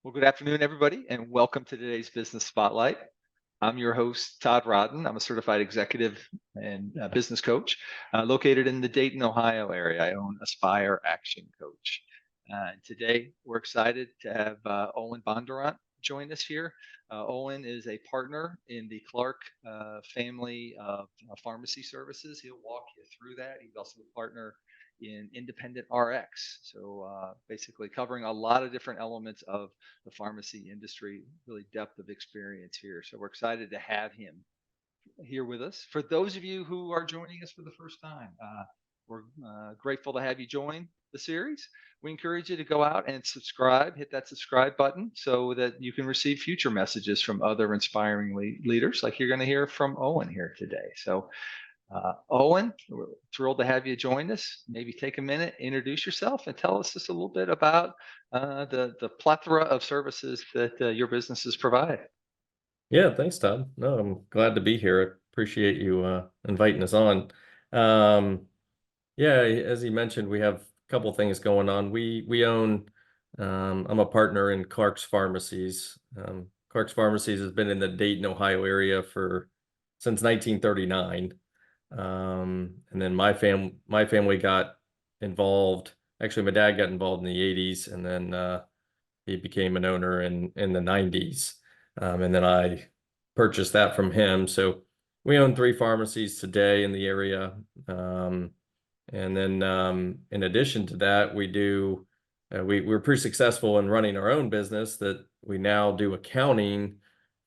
Well, good afternoon, everybody, and welcome to today's Business Spotlight. I'm your host, Todd Rodden. I'm a certified executive and business coach located in the Dayton, Ohio area. I own Aspire Action Coach. And today, we're excited to have Owen BonDurant join us here. Owen is a partner in the Clark family of pharmacy services. He'll walk you through that. He's also a partner in independent RX. So basically covering a lot of different elements of the pharmacy industry, really depth of experience here. So we're excited to have him here with us. For those of you who are joining us for the first time, we're grateful to have you join the series. We encourage you to go out and subscribe, hit that subscribe button so that you can receive future messages from other inspiring leaders like you're going to hear from Owen here today. So Owen, we're thrilled to have you join us. Maybe take a minute, introduce yourself, and tell us just a little bit about the plethora of services that your businesses provide. Yeah, thanks, Todd. No, I'm glad to be here. I appreciate you inviting us on. Um, yeah, as you mentioned, we have a couple things going on. We own. I'm a partner in Clark's Pharmacies. Clark's Pharmacies has been in the Dayton, Ohio area since 1939. And then my family got involved. Actually, my dad got involved in the 80s, and then he became an owner in the 90s. And then I purchased that from him. So we own 3 pharmacies today in the area. And then in addition to that, we're pretty successful in running our own business that we now do accounting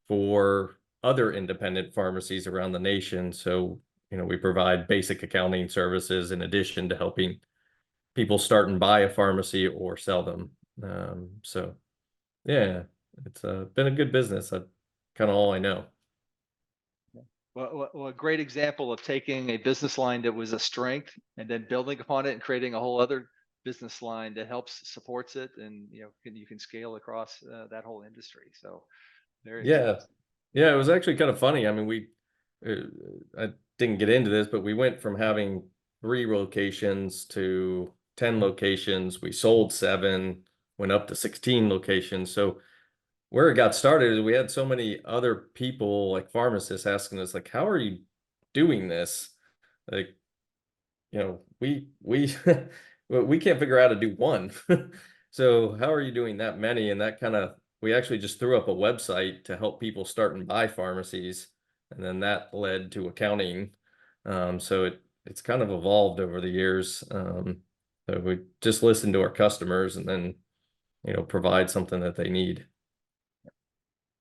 for other independent pharmacies around the nation. So, we provide basic accounting services in addition to helping people start and buy a pharmacy or sell them. So yeah, it's been a good business. That's kind of all I know. Well, a great example of taking a business line that was a strength and then building upon it and creating a whole other business line that helps supports it, and you can scale across that whole industry. So very exciting. Yeah. Yeah, it was actually kind of funny. I mean, I didn't get into this, but we went from having 3 locations to 10 locations. We sold 7, went up to 16 locations. So where it got started is we had so many other people, like pharmacists, asking us, like, how are you doing this? Like, we we can't figure out how to do one. So how are you doing that many? And that we actually just threw up a website to help people start and buy pharmacies, and then that led to accounting. So it's kind of evolved over the years. So we just listen to our customers and then provide something that they need.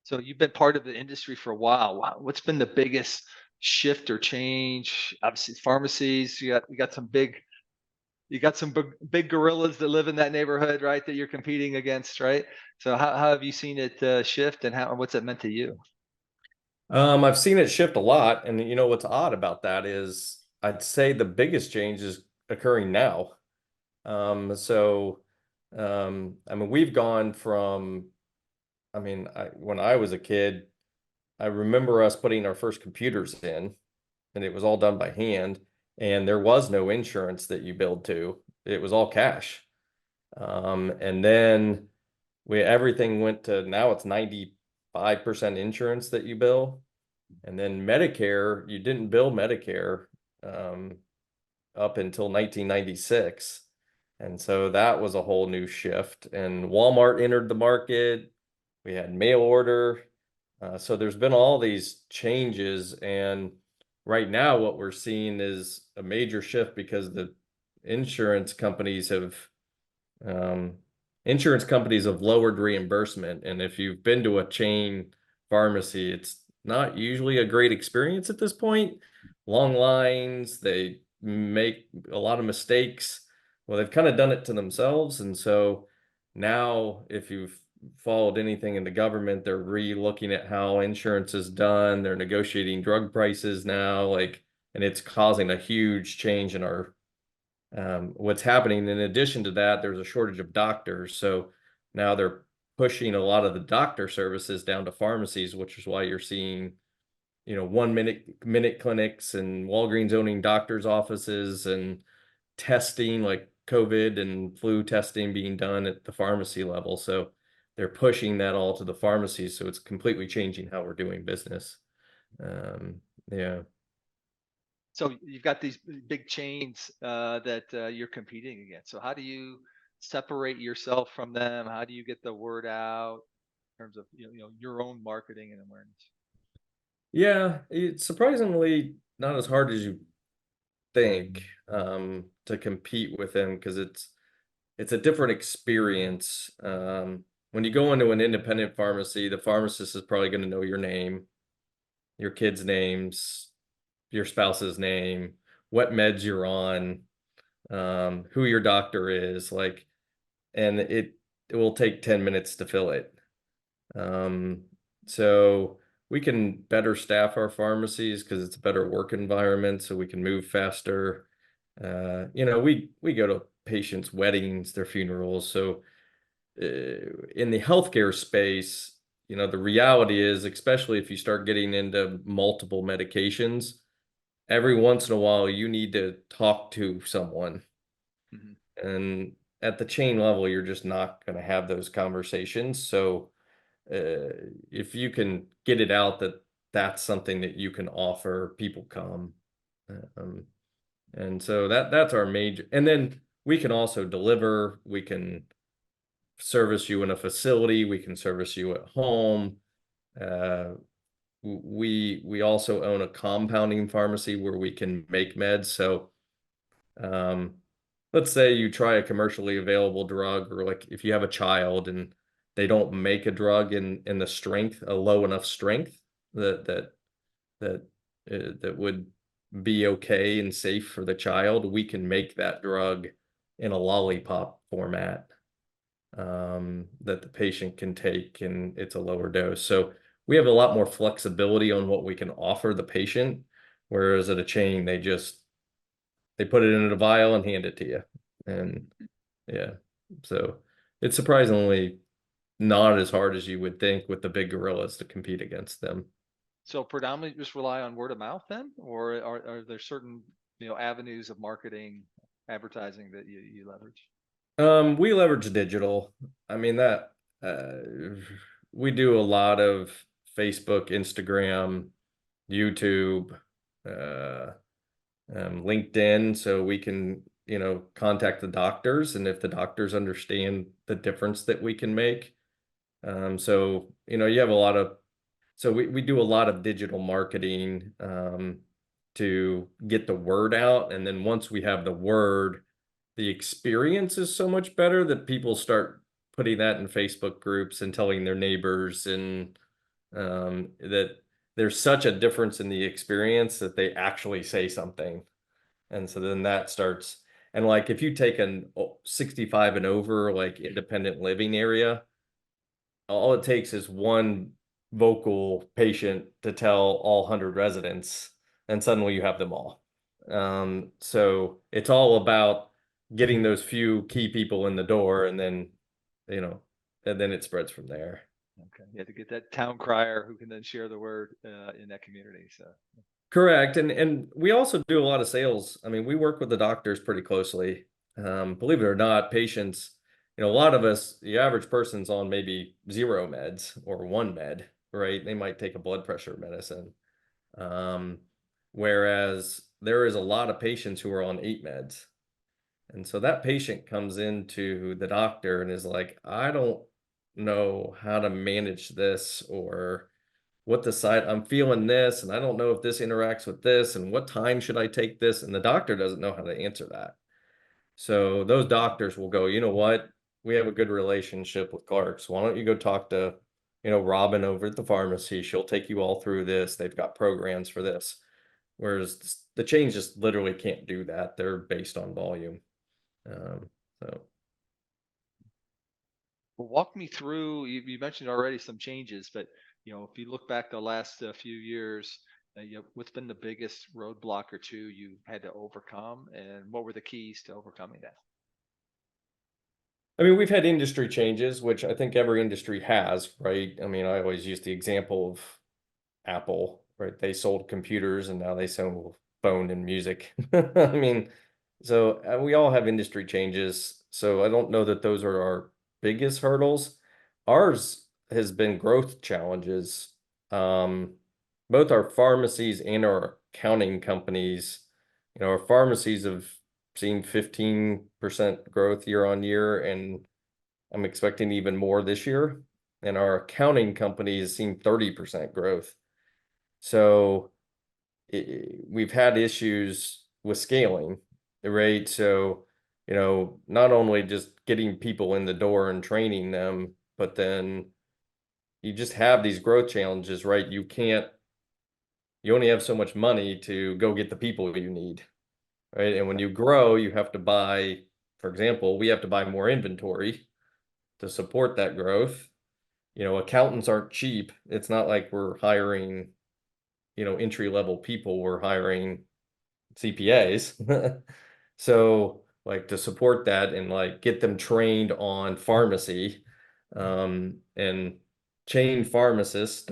So you've been part of the industry for a while. Wow. What's been the biggest shift or change? Obviously, pharmacies. You got some big gorillas that live in that neighborhood, right? That you're competing against, right? So how have you seen it shift, and what's it meant to you? I've seen it shift a lot, and what's odd about that is I'd say the biggest change is occurring now. So I mean, we've gone from, when I was a kid, I remember us putting our first computers in, and it was all done by hand, and there was no insurance that you billed to. It was all cash. And then everything went to, now it's 95% insurance that you bill. And then Medicare, you didn't bill Medicare up until 1996. And so that was a whole new shift. And Walmart entered the market. We had mail order. So there's been all these changes. And right now, what we're seeing is a major shift because the insurance companies have lowered reimbursement. And if you've been to a chain pharmacy, it's not usually a great experience at this point. Long lines, they make a lot of mistakes. Well, they've kind of done it to themselves. And so now, if you've followed anything in the government, they're re-looking at how insurance is done. They're negotiating drug prices now, and it's causing a huge change in our what's happening. In addition to that, there's a shortage of doctors. So now they're pushing a lot of the doctor services down to pharmacies, which is why you're seeing, 1-minute clinics and Walgreens owning doctors' offices, and testing like COVID and flu testing being done at the pharmacy level. So they're pushing that all to the pharmacies, so it's completely changing how we're doing business. Yeah. So you've got these big chains that you're competing against. So how do you separate yourself from them? How do you get the word out in terms of your own marketing and awareness? Yeah, it's surprisingly not as hard as you think, to compete with them, because it's a different experience. When you go into an independent pharmacy, the pharmacist is probably going to know your name, your kids' names, your spouse's name, what meds you're on, who your doctor is, like, and it will take 10 minutes to fill it. Um, so we can better staff our pharmacies because it's a better work environment, so we can move faster. We go to patients' weddings, their funerals. So in the healthcare space, the reality is, especially if you start getting into multiple medications, every once in a while you need to talk to someone. Hmm. And at the chain level, you're just not going to have those conversations. So if you can get it out that that's something that you can offer, people come. Um, and so that's our major. And then we can also deliver. We can service you in a facility. We can service you at home. Uh, we also own a compounding pharmacy where we can make meds. So um, let's say you try a commercially available drug, or like if you have a child and they don't make a drug in the strength, a low enough strength that that that would be okay and safe for the child, we can make that drug in a lollipop format, that the patient can take, and it's a lower dose. So we have a lot more flexibility on what we can offer the patient, whereas at a chain, they put it in a vial and hand it to you. And yeah, so it's surprisingly not as hard as you would think with the big gorillas to compete against them. So predominantly just rely on word of mouth then, or are there certain avenues of marketing, advertising that you leverage? We leverage digital. I mean that uh, we do a lot of Facebook, Instagram, YouTube, uh, LinkedIn, so we can, contact the doctors, and if the doctors understand the difference that we can make. So, you have a lot of, so we do a lot of digital marketing, to get the word out. And then once we have the word, the experience is so much better that people start putting that in Facebook groups and telling their neighbors, and that there's such a difference in the experience that they actually say something. And so then that starts, and like if you take an 65 and over, like independent living area, all it takes is one vocal patient to tell all 100 residents, and suddenly you have them all. So it's all about getting those few key people in the door, and then, you know, and then it spreads from there. Okay, you have to get that town crier who can then share the word in that community. So Correct. And we also do a lot of sales. I mean, we work with the doctors pretty closely. Believe it or not, patients, a lot of us, the average person's on maybe 0 meds or 1 med, right? They might take a blood pressure medicine. Um, Whereas there is a lot of patients who are on 8 meds. And so that patient comes into the doctor and is like, I don't know how to manage this, or what the side, I'm feeling this, and I don't know if this interacts with this, and what time should I take this? And the doctor doesn't know how to answer that. So those doctors will go, you know what? We have a good relationship with Clark's. Why don't you go talk to, Robin over at the pharmacy? She'll take you all through this. They've got programs for this. Whereas the chains just literally can't do that. They're based on volume. Um, so well, walk me through. You mentioned already some changes, but if you look back the last few years, what's been the biggest roadblock or two you had to overcome, and what were the keys to overcoming that? I mean, we've had industry changes, which I think every industry has, right? I mean, I always use the example of Apple, right? They sold computers and now they sell phone and music. I mean, so we all have industry changes. So I don't know that those are our biggest hurdles. Ours has been growth challenges. Um, Both our pharmacies and our accounting companies, our pharmacies have seen 15% growth year on year, and I'm expecting even more this year. And our accounting company has seen 30% growth. So we've had issues with scaling, right? So, not only just getting people in the door and training them, but then you just have these growth challenges, right? You only have so much money to go get the people you need, right? And when you grow, you have to buy, for example, we have to buy more inventory to support that growth. Accountants aren't cheap. It's not like we're hiring, entry level people, we're hiring CPAs. So like to support that and like get them trained on pharmacy, and chain pharmacists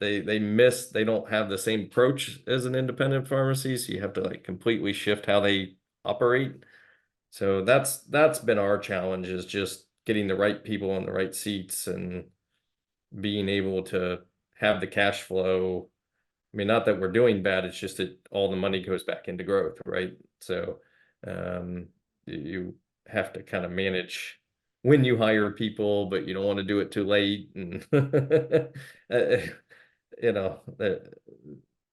they don't have the same approach as an independent pharmacy, so you have to like completely shift how they operate. So that's been our challenge, is just getting the right people in the right seats and being able to have the cash flow. I mean, not that we're doing bad, it's just that all the money goes back into growth, right? So um, you have to kind of manage when you hire people, but you don't want to do it too late. And you know, that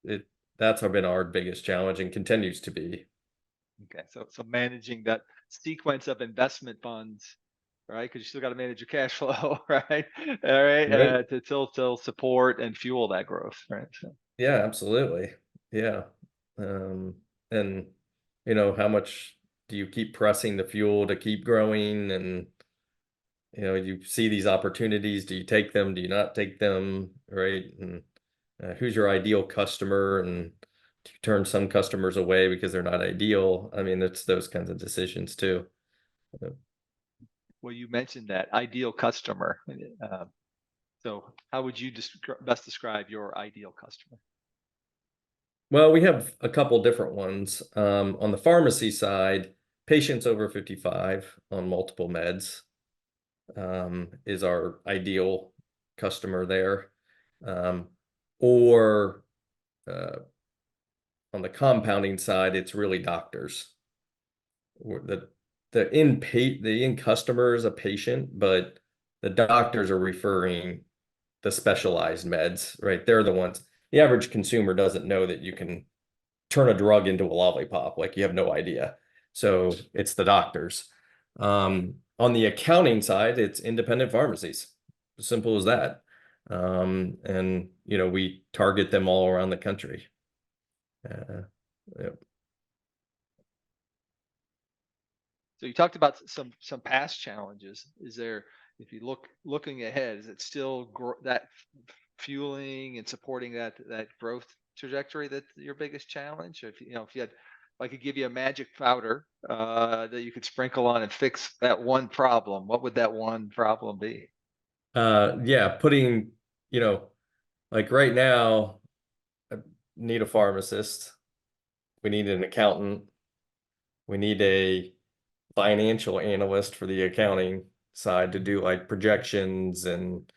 it that's been our biggest challenge and continues to be. Okay, so managing that sequence of investment funds, right? Because you still got to manage your cash flow, right? All right, Right. to still support and fuel that growth, right? So, Yeah, absolutely. Yeah. Um, and how much do you keep pressing the fuel to keep growing? And you see these opportunities, do you take them? Do you not take them? Right? And who's your ideal customer? And do you turn some customers away because they're not ideal? I mean, it's those kinds of decisions too. well, you mentioned that ideal customer. So, how would you best describe your ideal customer? Well, we have a couple different ones. On the pharmacy side, patients over 55 on multiple meds is our ideal customer there. Um, or uh, on the compounding side, it's really doctors. The the in customer is a patient, but the doctors are referring the specialized meds, right? They're the ones. The average consumer doesn't know that you can turn a drug into a lollipop. Like, you have no idea. So it's the doctors. On the accounting side, it's independent pharmacies. Simple as that. And we target them all around the country. Uh, yeah. So you talked about some past challenges. Is there, if you looking ahead, is it still that fueling and supporting that growth trajectory that's your biggest challenge? Or if you had, if I could give you a magic powder that you could sprinkle on and fix that one problem, what would that one problem be? Yeah, putting, you know, like right now, I need a pharmacist. We need an accountant. We need a financial analyst for the accounting side to do like projections and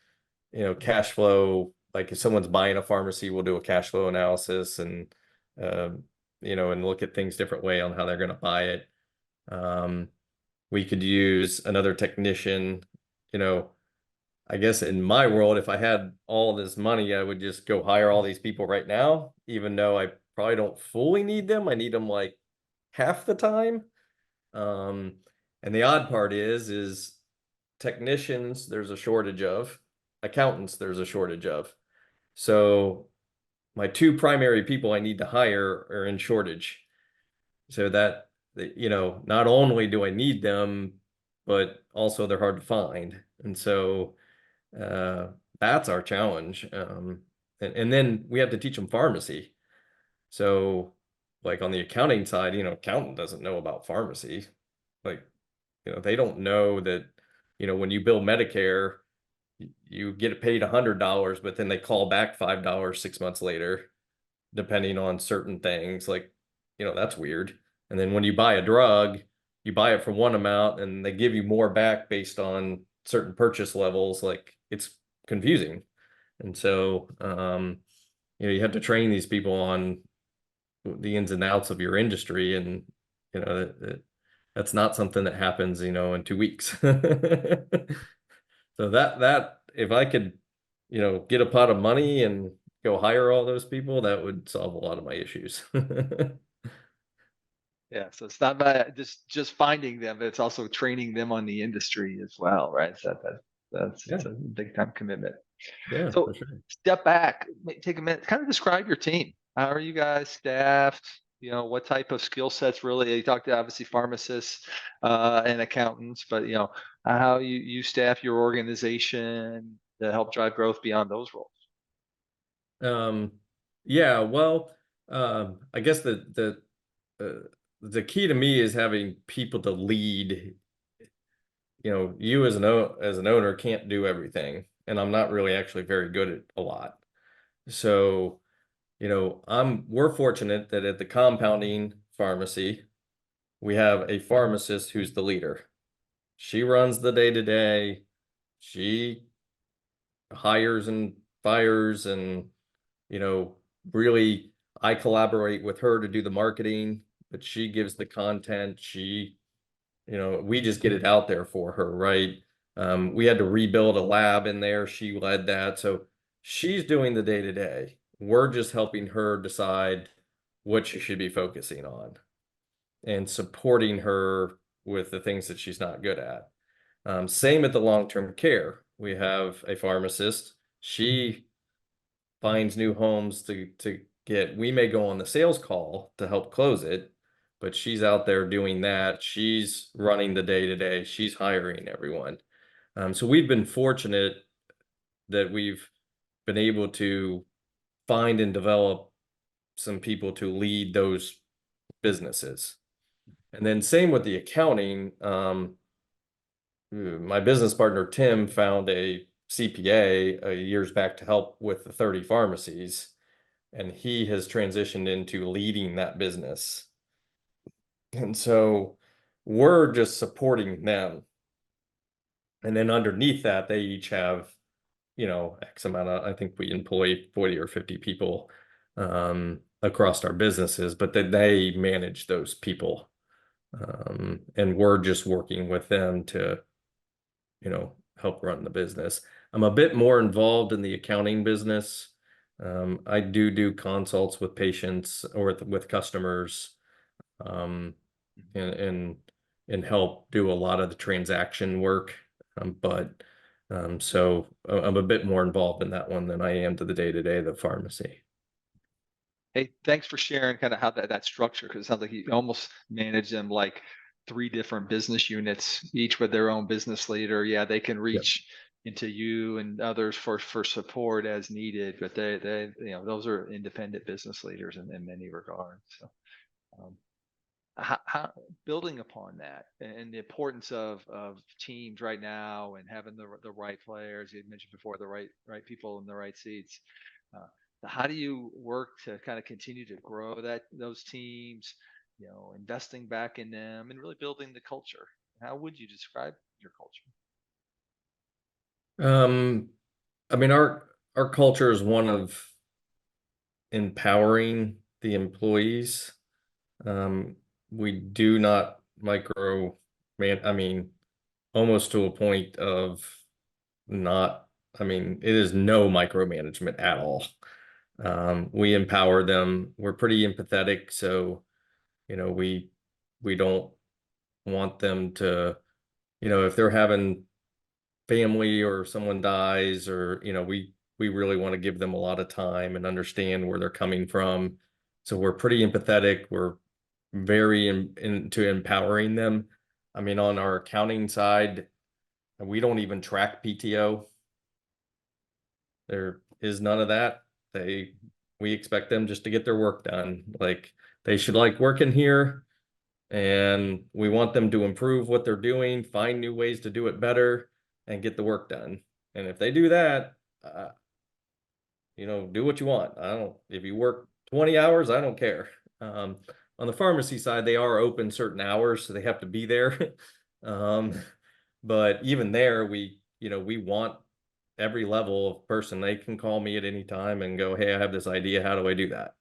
cash flow. Like if someone's buying a pharmacy, we'll do a cash flow analysis and um, and look at things different way on how they're going to buy it. Um, we could use another technician. you know I guess in my world, if I had all this money, I would just go hire all these people right now, even though I probably don't fully need them. I need them like half the time. Um, and the odd part is technicians, there's a shortage of, accountants, there's a shortage of. So my two primary people I need to hire are in shortage. So not only do I need them, but also they're hard to find. And so uh, that's our challenge. And then we have to teach them pharmacy. So like on the accounting side, accountant doesn't know about pharmacy. Like, they don't know that, when you bill Medicare, you get paid $100, but then they call back $5 6 months later, depending on certain things. Like, that's weird. And then when you buy a drug, you buy it for one amount and they give you more back based on certain purchase levels, like it's confusing. And so, you have to train these people on the ins and outs of your industry. And, that's not something that happens, in 2 weeks. So that if I could, get a pot of money and go hire all those people, that would solve a lot of my issues. Yeah, so it's not about just finding them, but it's also training them on the industry as well, right? So that's Yeah, it's a big time commitment. yeah, So for sure. step back, take a minute, kind of describe your team. How are you guys staffed? What type of skill sets really? You talked to obviously pharmacists and accountants, but how you staff your organization to help drive growth beyond those roles. Um, yeah, well, I guess the key to me is having people to lead. You as an owner can't do everything, and I'm not really actually very good at a lot. So, we're fortunate that at the compounding pharmacy, we have a pharmacist who's the leader. She runs the day to day. She hires and fires, and you know, really, I collaborate with her to do the marketing, but she gives the content. We just get it out there for her, right? We had to rebuild a lab in there. She led that. So she's doing the day to day. We're just helping her decide what she should be focusing on and supporting her with the things that she's not good at. Same at the long-term care. We have a pharmacist. She finds new homes to get. We may go on the sales call to help close it, but she's out there doing that. She's running the day to day. She's hiring everyone. So we've been fortunate that we've been able to find and develop some people to lead those businesses. And then same with the accounting. My business partner Tim found a CPA years back to help with the 30 pharmacies, and he has transitioned into leading that business. And so we're just supporting them. And then underneath that, they each have, X amount of, I think we employ 40 or 50 people across our businesses, but then they manage those people. And we're just working with them to, help run the business. I'm a bit more involved in the accounting business. I do consults with patients or with customers, um, and help do a lot of the transaction work. So I'm a bit more involved in that one than I am to the day-to-day of the pharmacy. Hey, thanks for sharing kind of how that structure, because it sounds like you almost manage them like three different business units, each with their own business leader. Yeah, they can Yep. reach into you and others for support as needed, but they those are independent business leaders in many regards. So um, how building upon that and the importance of teams right now and having the right players you had mentioned before, the right people in the right seats. uh, how do you work to kind of continue to grow those teams, investing back in them and really building the culture? How would you describe your culture? Um, I mean, our culture is one of empowering the employees. Um, we do not micro man. I mean, almost to a point of not. I mean, it is no micromanagement at all. We empower them. We're pretty empathetic, so we don't want them to. If they're having family or someone dies, or we really want to give them a lot of time and understand where they're coming from. So we're pretty empathetic. We're very into empowering them. I mean, on our accounting side, we don't even track PTO. There is none of that. We expect them just to get their work done. Like, they should like working here, and we want them to improve what they're doing, find new ways to do it better, and get the work done. And if they do that, do what you want. I don't, if you work 20 hours, I don't care. Um, on the pharmacy side, they are open certain hours, so they have to be there. Um, But even there, we want every level of person. They can call me at any time and go, hey, I have this idea. How do I do that?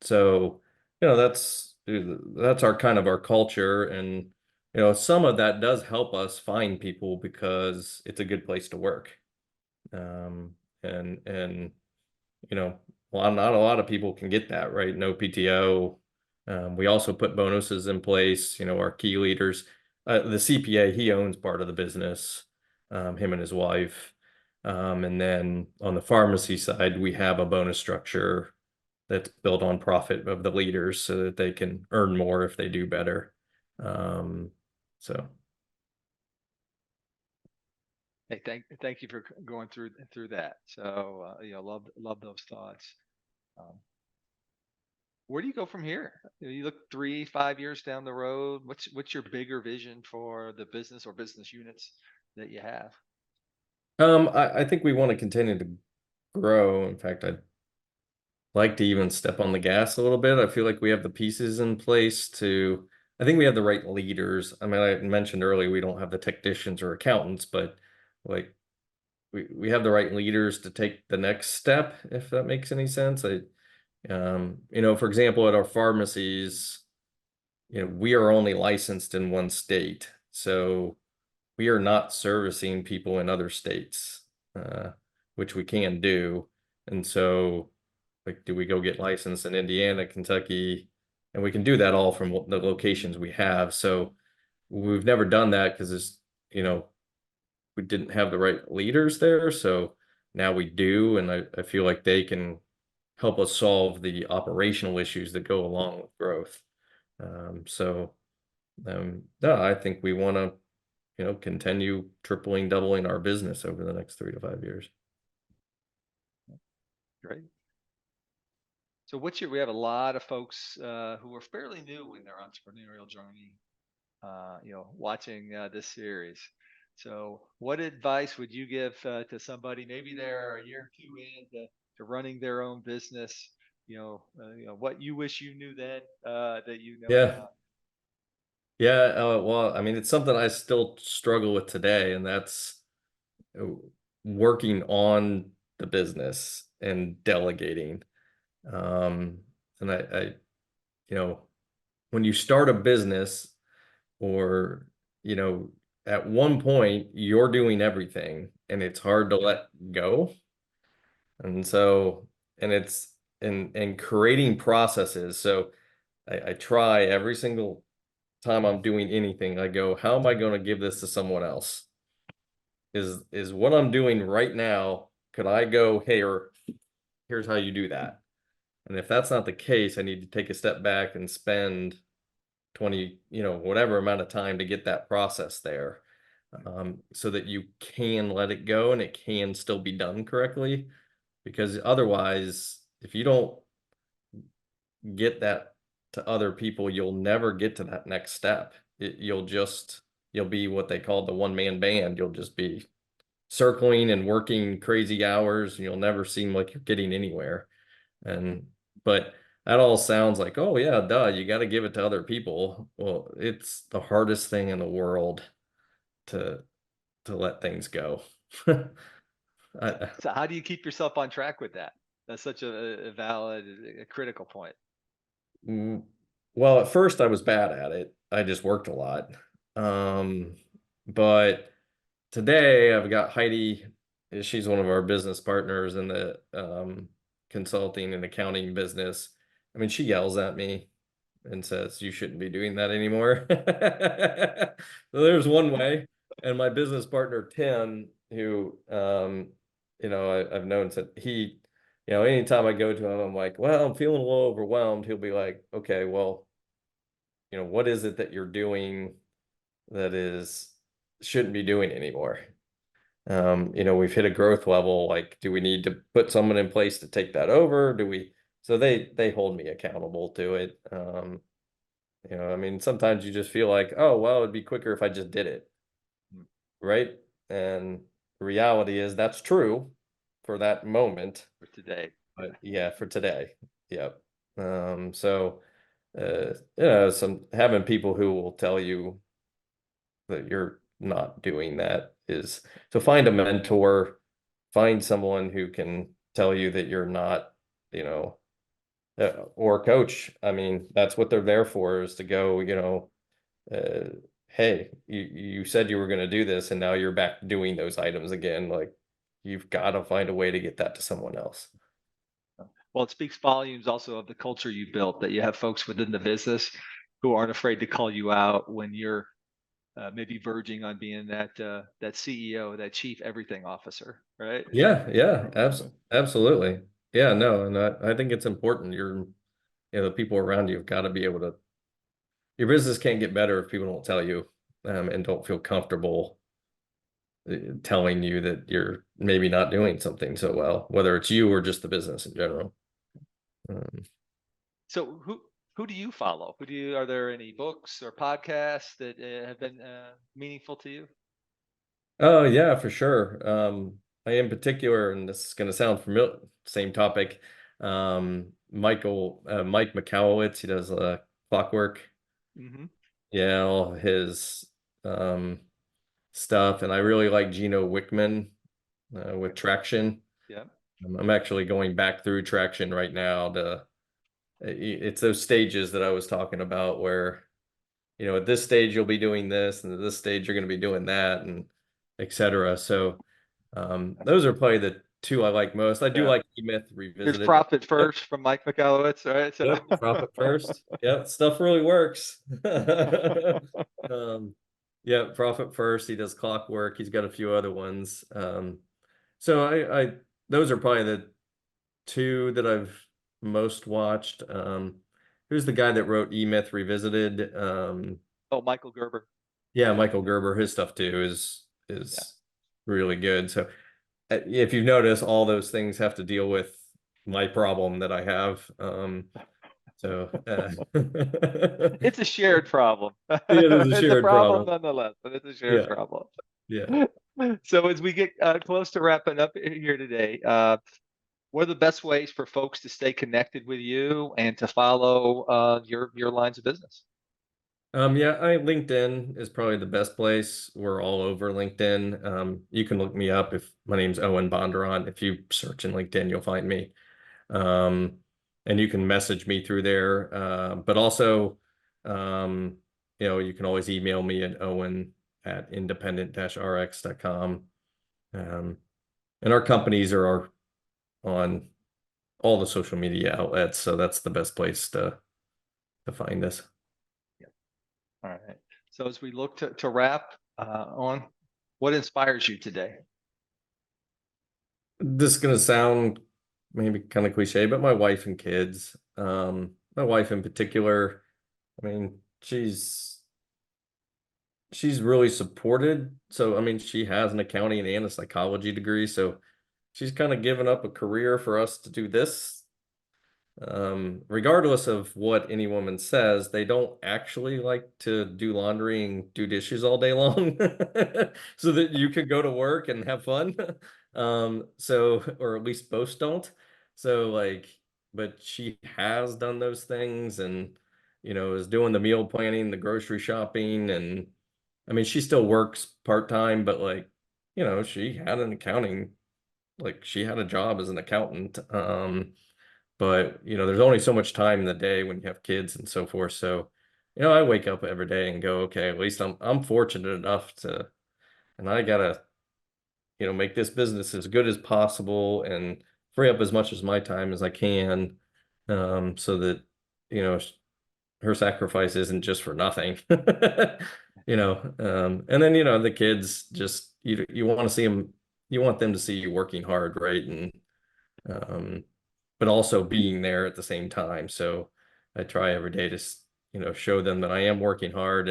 So, that's our kind of our culture. And, some of that does help us find people because it's a good place to work. And you know, well, not a lot of people can get that, right? No PTO. We also put bonuses in place, our key leaders. The CPA, he owns part of the business, him and his wife. And then on the pharmacy side, we have a bonus structure that's built on profit of the leaders so that they can earn more if they do better. So Hey, thank you for going through that. So love those thoughts. Um, where do you go from here? You look 3, 5 years down the road. What's your bigger vision for the business or business units that you have? I think we want to continue to grow. In fact, I'd like to even step on the gas a little bit. I feel like we have the pieces in place to, I think we have the right leaders. I mean, I mentioned earlier, we don't have the technicians or accountants, but like we have the right leaders to take the next step, if that makes any sense. For example, at our pharmacies, we are only licensed in one state. So we are not servicing people in other states, which we can do. And so, like, do we go get licensed in Indiana, Kentucky? And we can do that all from the locations we have. So we've never done that because we didn't have the right leaders there. So now we do. And I feel like they can help us solve the operational issues that go along with growth. No, I think we want to continue tripling, doubling our business over the next 3 to 5 years. Great. So we have a lot of folks who are fairly new in their entrepreneurial journey, watching this series. So what advice would you give to somebody, maybe they're a year or two to running their own business, what you wish you knew then that you know Yeah. now? Yeah. Well, I mean, it's something I still struggle with today, and that's uh, working on the business and delegating. Um, and you know, when you start a business or, you know, at one point you're doing everything and it's hard to let go. And so, and it's and creating processes. So I try every single time I'm doing anything, I go, how am I going to give this to someone else? Is what I'm doing right now, could I go, hey, or here's how you do that? And if that's not the case, I need to take a step back and spend 20, whatever amount of time to get that process there, so that you can let it go and it can still be done correctly. Because otherwise, if you don't get that to other people, you'll never get to that next step. You'll be what they call the one-man band. You'll just be circling and working crazy hours, and you'll never seem like you're getting anywhere. And but that all sounds like, oh yeah, duh, you got to give it to other people. Well, it's the hardest thing in the world to let things go. So how do you keep yourself on track with that? That's such a valid, a critical point. Mm, well, at first I was bad at it. I just worked a lot. Um, but today I've got Heidi. She's one of our business partners in the consulting and accounting business. I mean, she yells at me and says, you shouldn't be doing that anymore. So there's one way. And my business partner, Tim, who, I've known since anytime I go to him, I'm like, well, I'm feeling a little overwhelmed. He'll be like, okay, well, what is it that you're doing that shouldn't be doing anymore? We've hit a growth level. Like, do we need to put someone in place to take that over? So they hold me accountable to it. I mean, sometimes you just feel like, oh, well, it'd be quicker if I just did it. Right. And the reality is that's true for that moment. For today. But yeah, for today. Yep. So, some having people who will tell you that you're not doing that is, so find a mentor, find someone who can tell you that you're not, you know, or a coach. I mean, that's what they're there for, is to go, uh, hey, you said you were going to do this and now you're back doing those items again. Like, you've got to find a way to get that to someone else. Well, it speaks volumes also of the culture you built, that you have folks within the business who aren't afraid to call you out when you're maybe verging on being that CEO, that chief everything officer, right? Yeah, absolutely. Yeah, no, and I think it's important. The people around you have got to be able to, your business can't get better if people don't tell you, and don't feel comfortable telling you that you're maybe not doing something so well, whether it's you or just the business in general. Um, So who do you follow? Are there any books or podcasts that have been meaningful to you? oh yeah, for sure. I in particular, and this is going to sound familiar, same topic. Mike McCowowitz, he does clockwork. Hmm. Yeah, all his um stuff, and I really like Gino Wickman with Traction. Yeah. I'm actually going back through Traction right now to it's those stages that I was talking about where, at this stage you'll be doing this, and at this stage you're going to be doing that, and etc. So those are probably the two I like most. I do Yeah. like E-Myth There's Revisited. Profit Yep, First from Mike McAllowitz, right? So yep, profit first. Yep, stuff really works. um, yeah, profit first. He does clockwork. He's got a few other ones. So I those are probably the two that I've most watched. Who's the guy that wrote E-Myth Revisited? oh, Michael Gerber. Yeah, Michael Gerber. His stuff too Yeah. is really good. So if you've noticed, all those things have to deal with my problem that I have. So It's a shared problem. it is a It's a shared problem problem. nonetheless, but it's a shared Yeah, problem. yeah. So as we get close to wrapping up here today, what are the best ways for folks to stay connected with you and to follow your lines of business? Yeah, LinkedIn is probably the best place. We're all over LinkedIn. You can look me up if my name's Owen BonDurant. If you search in LinkedIn, you'll find me. Um, and you can message me through there. But also, um, you can always email me at owen@independent-rx.com. And our companies are on all the social media outlets, so that's the best place to find us. All right. So as we look to wrap on, what inspires you today? This is gonna sound maybe kind of cliche, but my wife and kids. My wife in particular, I mean, she's really supported. So I mean, she has an accounting and a psychology degree, so she's kind of given up a career for us to do this. Regardless of what any woman says, they don't actually like to do laundry and do dishes all day long, so that you could go to work and have fun. So, or at least both don't. So like, but she has done those things, and is doing the meal planning, the grocery shopping, and I mean, she still works part-time, but like, she had an accounting, like she had a job as an accountant. But there's only so much time in the day when you have kids and so forth. So, I wake up every day and go, okay, at least I'm fortunate enough to, and I gotta, make this business as good as possible and free up as much as my time as I can, so that, you know, her sacrifice isn't just for nothing. And then, the kids just, you want to see them, you want them to see you working hard, right? And, um, but also being there at the same time. So I try every day to, show them that I am working hard,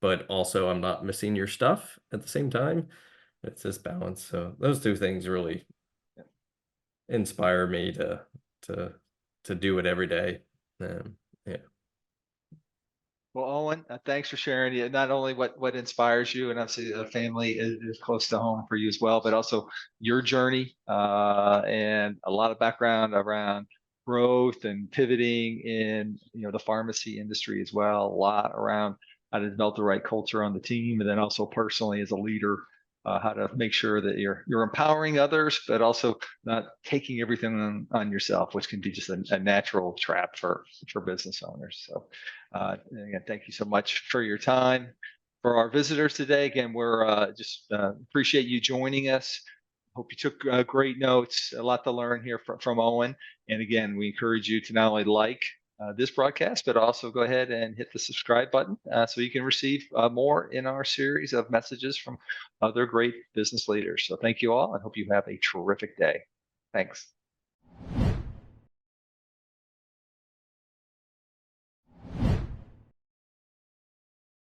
but also I'm not missing your stuff at the same time. It's this balance. So those two things really inspire me to, to do it every day. Yeah. Well, Owen, thanks for sharing not only what inspires you, and obviously the family is close to home for you as well, but also your journey and a lot of background around growth and pivoting in the pharmacy industry as well. A lot around how to develop the right culture on the team, and then also personally as a leader, how to make sure that you're empowering others, but also not taking everything on yourself, which can be just a natural trap for business owners. So again, thank you so much for your time. For our visitors today, again, we're just appreciate you joining us. Hope you took great notes. A lot to learn here from Owen. And again, we encourage you to not only like this broadcast, but also go ahead and hit the subscribe button so you can receive more in our series of messages from other great business leaders. So thank you all, and hope you have a terrific day. Thanks.